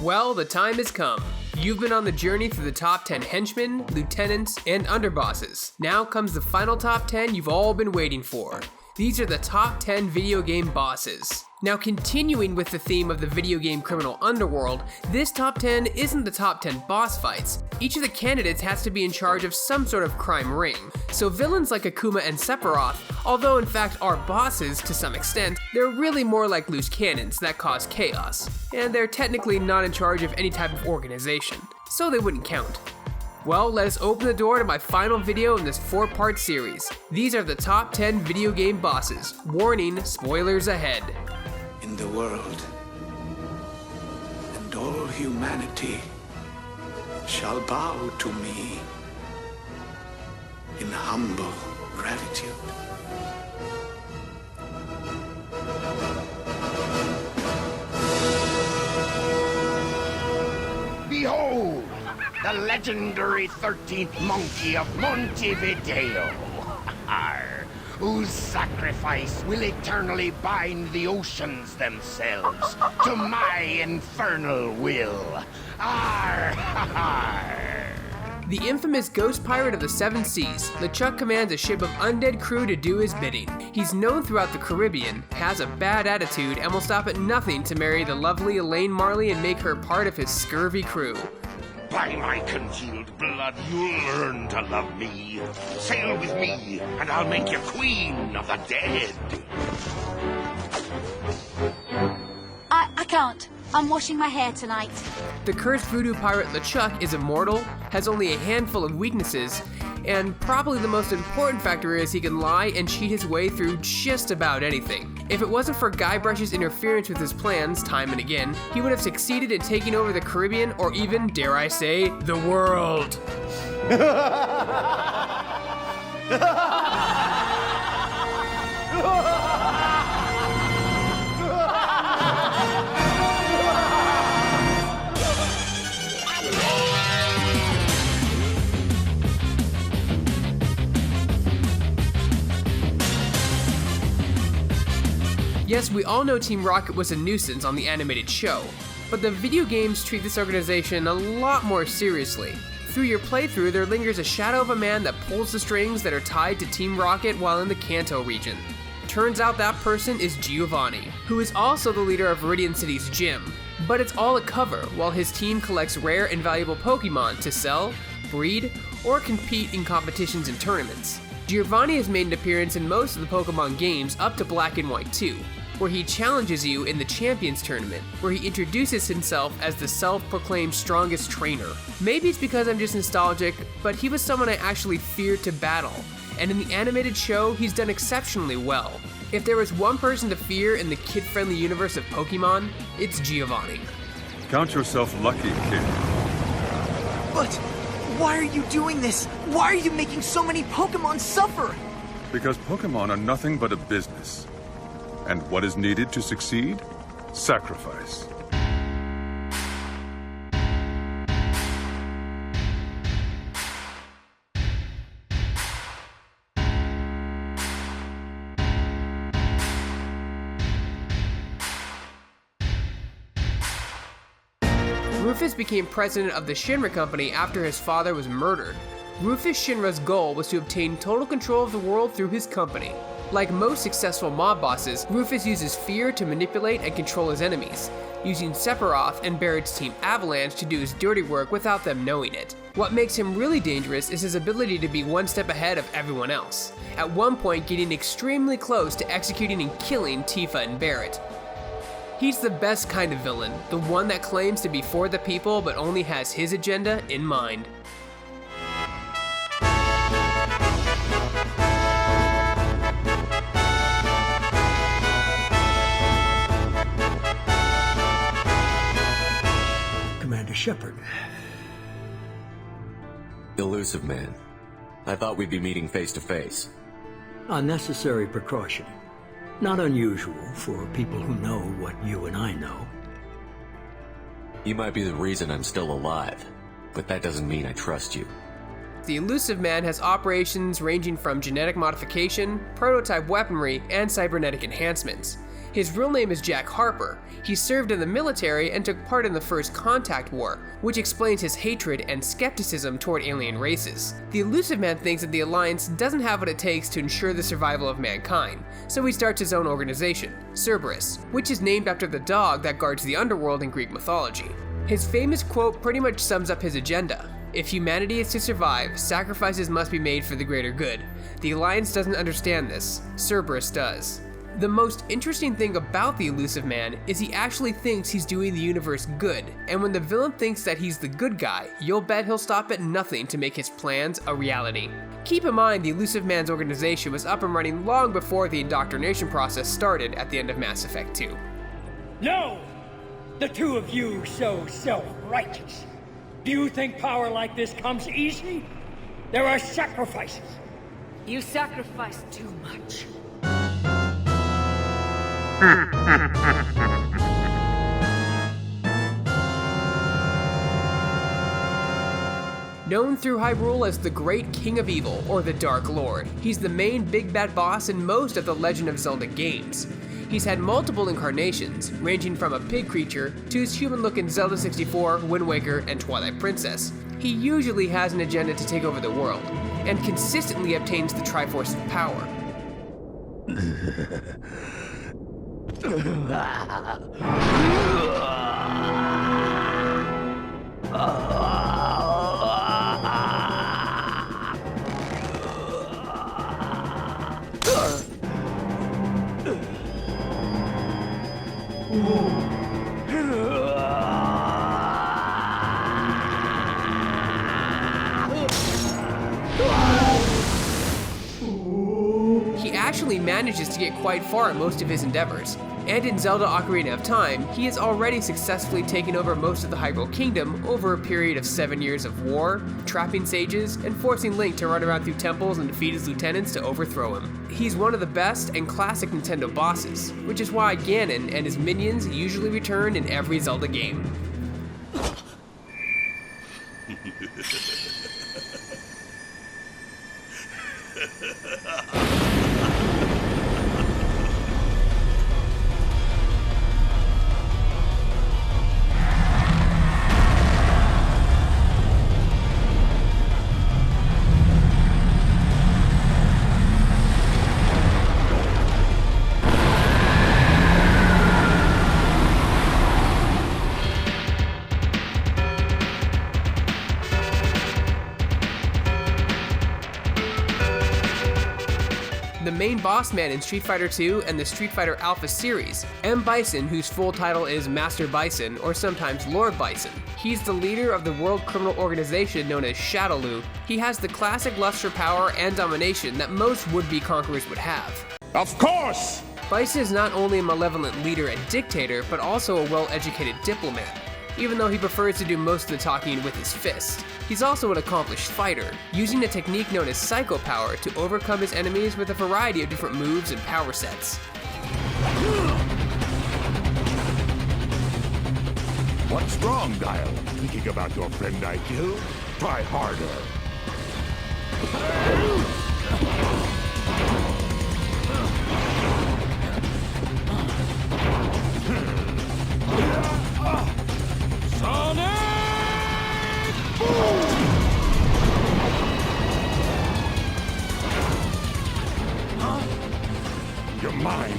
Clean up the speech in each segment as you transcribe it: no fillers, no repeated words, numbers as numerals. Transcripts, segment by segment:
Well, the time has come. You've been on the journey through the top 10 henchmen, lieutenants, and underbosses. Now comes the final top 10 you've all been waiting for. These are the top 10 video game bosses. Now, continuing with the theme of the video game criminal underworld, this top 10 isn't the top 10 boss fights. Each of the candidates has to be in charge of some sort of crime ring. So villains like Akuma and Sephiroth, although in fact are bosses to some extent, they're really more like loose cannons that cause chaos. And they're technically not in charge of any type of organization, so they wouldn't count. Well, let us open the door to my final video in this 4-part series. These are the top 10 video game bosses. Warning, spoilers ahead. In the world, and all humanity shall bow to me in humble gratitude. Behold, the legendary 13th monkey of Montevideo, whose sacrifice will eternally bind the oceans themselves to my infernal will. The infamous ghost pirate of the Seven Seas, LeChuck commands a ship of undead crew to do his bidding. He's known throughout the Caribbean, has a bad attitude, and will stop at nothing to marry the lovely Elaine Marley and make her part of his scurvy crew. By my congealed blood, you'll learn to love me. Sail with me, and I'll make you queen of the dead. I can't. I'm washing my hair tonight. The cursed voodoo pirate LeChuck is immortal, has only a handful of weaknesses, and probably the most important factor is he can lie and cheat his way through just about anything. If it wasn't for Guybrush's interference with his plans time and again, he would have succeeded in taking over the Caribbean or even, dare I say, the world. Yes, we all know Team Rocket was a nuisance on the animated show, but the video games treat this organization a lot more seriously. Through your playthrough, there lingers a shadow of a man that pulls the strings that are tied to Team Rocket while in the Kanto region. Turns out that person is Giovanni, who is also the leader of Viridian City's gym, but it's all a cover while his team collects rare and valuable Pokemon to sell, breed, or compete in competitions and tournaments. Giovanni has made an appearance in most of the Pokemon games up to Black and White 2, where he challenges you in the Champions Tournament, where he introduces himself as the self-proclaimed strongest trainer. Maybe it's because I'm just nostalgic, but he was someone I actually feared to battle, and in the animated show, he's done exceptionally well. If there was one person to fear in the kid-friendly universe of Pokemon, it's Giovanni. Count yourself lucky, kid. But why are you doing this? Why are you making so many Pokemon suffer? Because Pokemon are nothing but a business. And what is needed to succeed? Sacrifice. Rufus became president of the Shinra Company after his father was murdered. Rufus Shinra's goal was to obtain total control of the world through his company. Like most successful mob bosses, Rufus uses fear to manipulate and control his enemies, using Sephiroth and Barrett's team Avalanche to do his dirty work without them knowing it. What makes him really dangerous is his ability to be one step ahead of everyone else, at one point getting extremely close to executing and killing Tifa and Barrett. He's the best kind of villain, the one that claims to be for the people but only has his agenda in mind. Shepard. Illusive Man. I thought we'd be meeting face to face. A necessary precaution. Not unusual for people who know what you and I know. You might be the reason I'm still alive, but that doesn't mean I trust you. The Illusive Man has operations ranging from genetic modification, prototype weaponry, and cybernetic enhancements. His real name is Jack Harper. He served in the military and took part in the First Contact War, which explains his hatred and skepticism toward alien races. The Illusive Man thinks that the Alliance doesn't have what it takes to ensure the survival of mankind, so he starts his own organization, Cerberus, which is named after the dog that guards the underworld in Greek mythology. His famous quote pretty much sums up his agenda. If humanity is to survive, sacrifices must be made for the greater good. The Alliance doesn't understand this, Cerberus does. The most interesting thing about the Illusive Man is he actually thinks he's doing the universe good, and when the villain thinks that he's the good guy, you'll bet he'll stop at nothing to make his plans a reality. Keep in mind the Illusive Man's organization was up and running long before the indoctrination process started at the end of Mass Effect 2. No! The two of you so self-righteous. Do you think power like this comes easy? There are sacrifices. You sacrifice too much. Known through Hyrule as the Great King of Evil, or the Dark Lord, he's the main big bad boss in most of the Legend of Zelda games. He's had multiple incarnations, ranging from a pig creature to his human-looking Zelda 64, Wind Waker, and Twilight Princess. He usually has an agenda to take over the world, and consistently obtains the Triforce of power. He actually manages to get quite far in most of his endeavors, and in Zelda Ocarina of Time, he has already successfully taken over most of the Hyrule Kingdom over a period of 7 years of war, trapping sages, and forcing Link to run around through temples and defeat his lieutenants to overthrow him. He's one of the best and classic Nintendo bosses, which is why Ganon and his minions usually return in every Zelda game. The main boss man in Street Fighter II and the Street Fighter Alpha series, M. Bison, whose full title is Master Bison or sometimes Lord Bison. He's the leader of the world criminal organization known as Shadowloo. He has the classic lust for power and domination that most would-be conquerors would have. Of course! Bison is not only a malevolent leader and dictator, but also a well-educated diplomat, even though he prefers to do most of the talking with his fist. He's also an accomplished fighter, using a technique known as Psycho Power to overcome his enemies with a variety of different moves and power sets. What's wrong, Guile? Thinking about your friend I killed? Try harder. Sonic Boom! You're mine.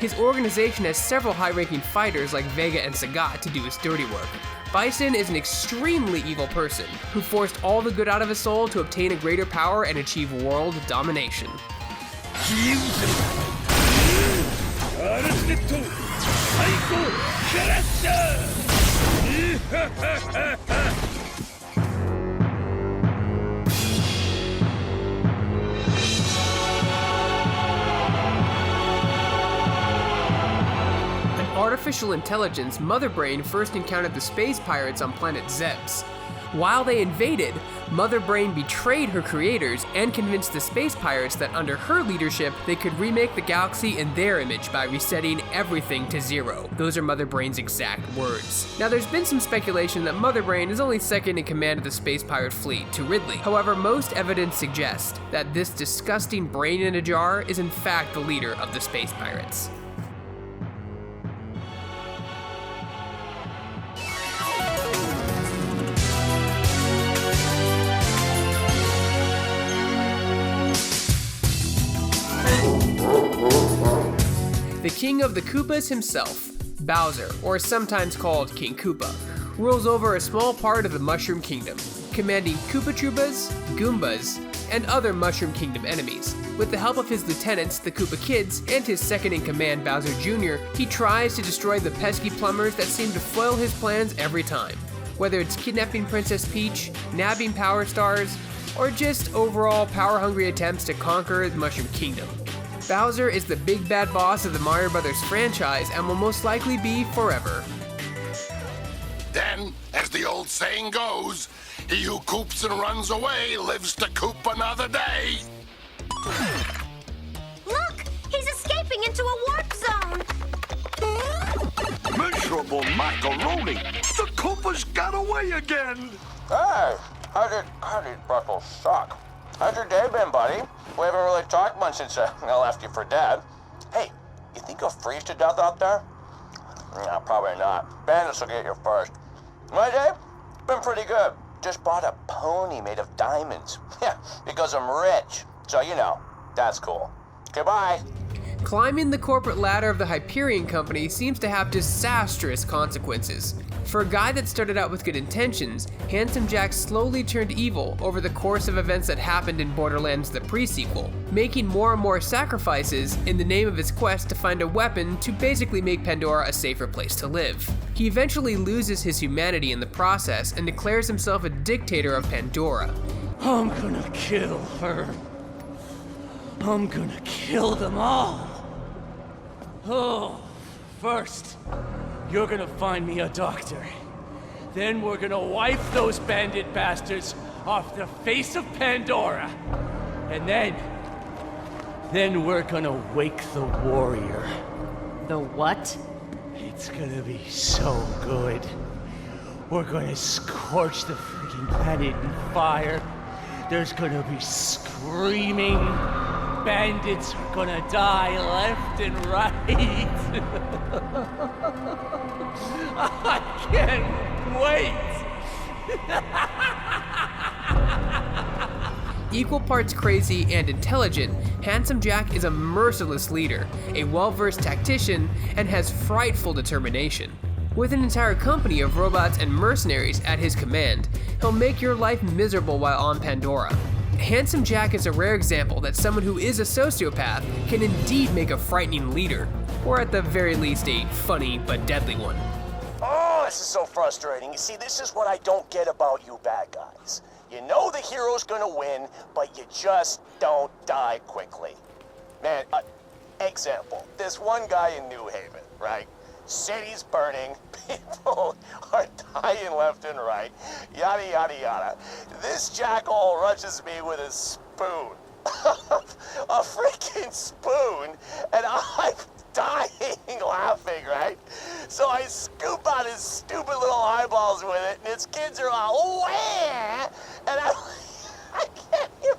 His organization has several high-ranking fighters like Vega and Sagat to do his dirty work. Bison is an extremely evil person who forced all the good out of his soul to obtain a greater power and achieve world domination. Artificial intelligence, Mother Brain first encountered the space pirates on planet Zebes. While they invaded, Mother Brain betrayed her creators and convinced the space pirates that under her leadership, they could remake the galaxy in their image by resetting everything to zero. Those are Mother Brain's exact words. Now, there's been some speculation that Mother Brain is only second in command of the space pirate fleet to Ridley. However, most evidence suggests that this disgusting brain in a jar is in fact the leader of the space pirates. The king of the Koopas himself, Bowser, or sometimes called King Koopa, rules over a small part of the Mushroom Kingdom, commanding Koopa Troopas, Goombas, and other Mushroom Kingdom enemies. With the help of his lieutenants, the Koopa Kids, and his second-in-command, Bowser Jr., he tries to destroy the pesky plumbers that seem to foil his plans every time. Whether it's kidnapping Princess Peach, nabbing Power Stars, or just overall power-hungry attempts to conquer the Mushroom Kingdom. Bowser is the big bad boss of the Mario Brothers franchise and will most likely be forever. Then, as the old saying goes, he who coops and runs away lives to coop another day. Look! He's escaping into a warp zone! Miserable macaroni! The Koopas got away again! Hey, how did Brussels suck? How's your day been, buddy? We haven't really talked much since I left you for dead. Hey, you think you'll freeze to death out there? No, probably not. Bandits will get you first. My day? Been pretty good. Just bought a pony made of diamonds. Yeah, because I'm rich. So, you know, that's cool. Goodbye. Climbing the corporate ladder of the Hyperion Company seems to have disastrous consequences. For a guy that started out with good intentions, Handsome Jack slowly turned evil over the course of events that happened in Borderlands the pre-sequel, making more and more sacrifices in the name of his quest to find a weapon to basically make Pandora a safer place to live. He eventually loses his humanity in the process and declares himself a dictator of Pandora. I'm gonna kill her. I'm gonna kill them all. Oh, first, you're gonna find me a doctor. Then we're gonna wipe those bandit bastards off the face of Pandora. And then we're gonna wake the warrior. The what? It's gonna be so good. We're gonna scorch the freaking planet in fire. There's gonna be screaming. Bandits are gonna die left and right. I can't wait. Equal parts crazy and intelligent, Handsome Jack is a merciless leader, a well-versed tactician, and has frightful determination. With an entire company of robots and mercenaries at his command, he'll make your life miserable while on Pandora. Handsome Jack is a rare example that someone who is a sociopath can indeed make a frightening leader, or at the very least a funny but deadly one. Oh, this is so frustrating. You see, this is what I don't get about you bad guys. You know the hero's gonna win, but you just don't die quickly. Man, example, this one guy in New Haven, right? City's burning, people are dying left and right, yada yada yada. This jackal rushes me with a spoon. A freaking spoon, and I'm dying laughing, right? So I scoop out his stupid little eyeballs with it, and his kids are all, wah! And I can't even,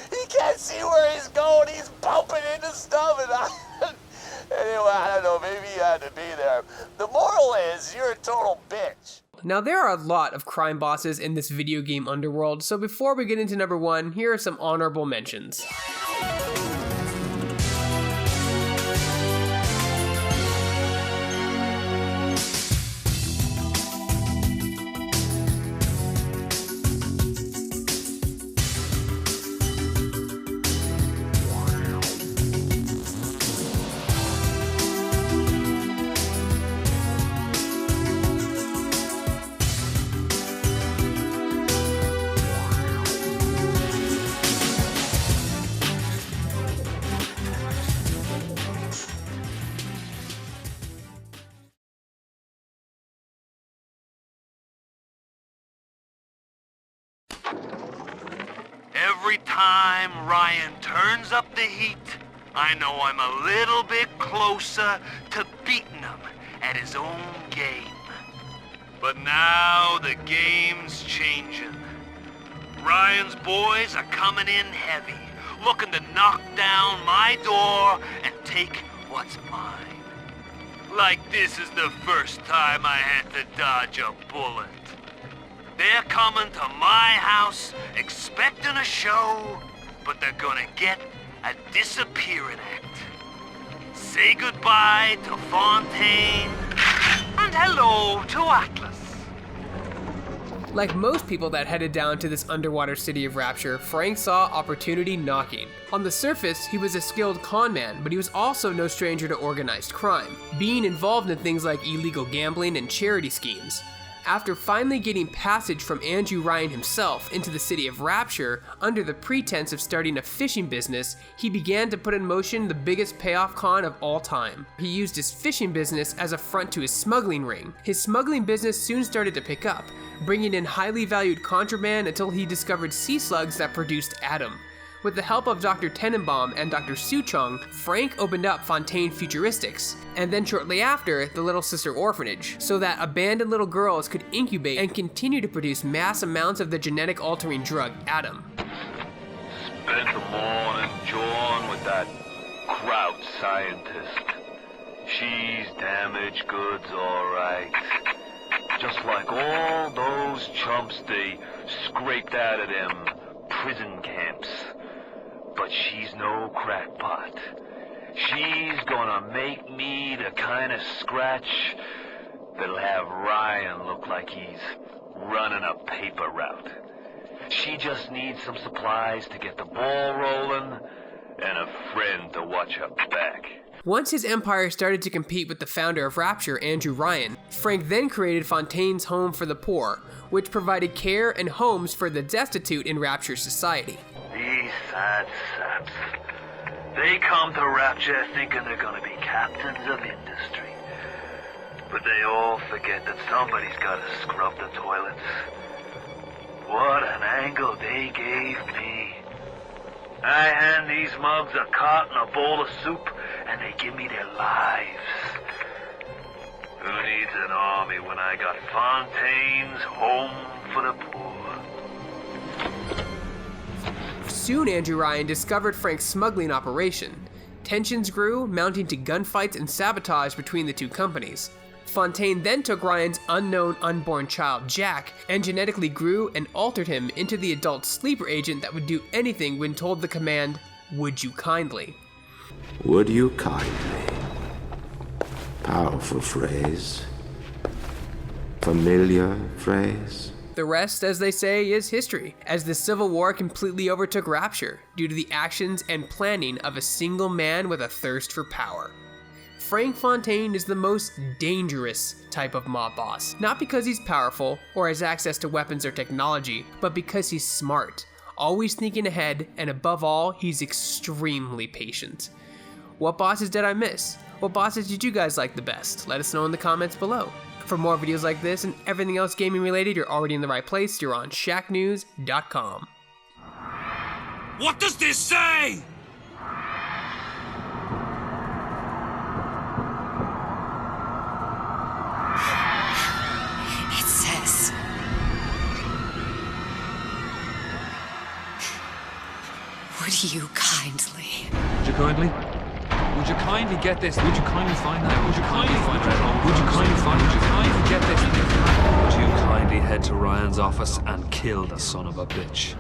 he can't see where he's going, he's bumping into stuff, and anyway, I don't know, maybe you had to be there. The moral is, you're a total bitch. Now, there are a lot of crime bosses in this video game underworld, so before we get into number 1, here are some honorable mentions. every time Ryan turns up the heat, I know I'm a little bit closer to beating him at his own game. But now the game's changing. Ryan's boys are coming in heavy, looking to knock down my door and take what's mine. Like this is the first time I had to dodge a bullet. They're coming to my house expecting a show, but they're gonna get a disappearing act. Say goodbye to Fontaine, and hello to Atlas. Like most people that headed down to this underwater city of Rapture, Frank saw opportunity knocking. On the surface, he was a skilled con man, but he was also no stranger to organized crime, being involved in things like illegal gambling and charity schemes. After finally getting passage from Andrew Ryan himself into the city of Rapture, under the pretense of starting a fishing business, he began to put in motion the biggest payoff con of all time. He used his fishing business as a front to his smuggling ring. His smuggling business soon started to pick up, bringing in highly valued contraband until he discovered sea slugs that produced Adam. With the help of Dr. Tenenbaum and Dr. Suchong, Frank opened up Fontaine Futuristics, and then shortly after, the Little Sister Orphanage, so that abandoned little girls could incubate and continue to produce mass amounts of the genetic-altering drug, Adam. Spent the morning jawing with that Kraut scientist. She's damaged goods, all right. Just like all those chumps they scraped out of them prison camps. But she's no crackpot. She's gonna make me the kind of scratch that'll have Ryan look like he's running a paper route. She just needs some supplies to get the ball rolling and a friend to watch her back. Once his empire started to compete with the founder of Rapture, Andrew Ryan, Frank then created Fontaine's Home for the Poor, which provided care and homes for the destitute in Rapture society. These sad saps. They come to Rapture thinking they're gonna be captains of industry. But they all forget that somebody's gotta scrub the toilets. What an angle they gave me. I hand these mugs a cot and a bowl of soup, and they give me their lives. Who needs an army when I got Fontaine's Home for the Poor? Soon Andrew Ryan discovered Frank's smuggling operation. Tensions grew, mounting to gunfights and sabotage between the two companies. Fontaine then took Ryan's unknown unborn child, Jack, and genetically grew and altered him into the adult sleeper agent that would do anything when told the command, "Would you kindly?" Would you kindly? Powerful phrase. Familiar phrase. The rest, as they say, is history, as the Civil War completely overtook Rapture due to the actions and planning of a single man with a thirst for power. Frank Fontaine is the most dangerous type of mob boss, not because he's powerful or has access to weapons or technology, but because he's smart, always thinking ahead, and above all, he's extremely patient. What bosses did I miss? What bosses did you guys like the best? Let us know in the comments below. For more videos like this and everything else gaming related, you're already in the right place. You're on Shacknews.com. What does this say? It says... Would you kindly? Would you kindly? Would you kindly get this? Would you kindly find that? Would you kindly find it? Would you kindly find it? Would you kindly get this? Would you kindly head to Ryan's office and kill the son of a bitch?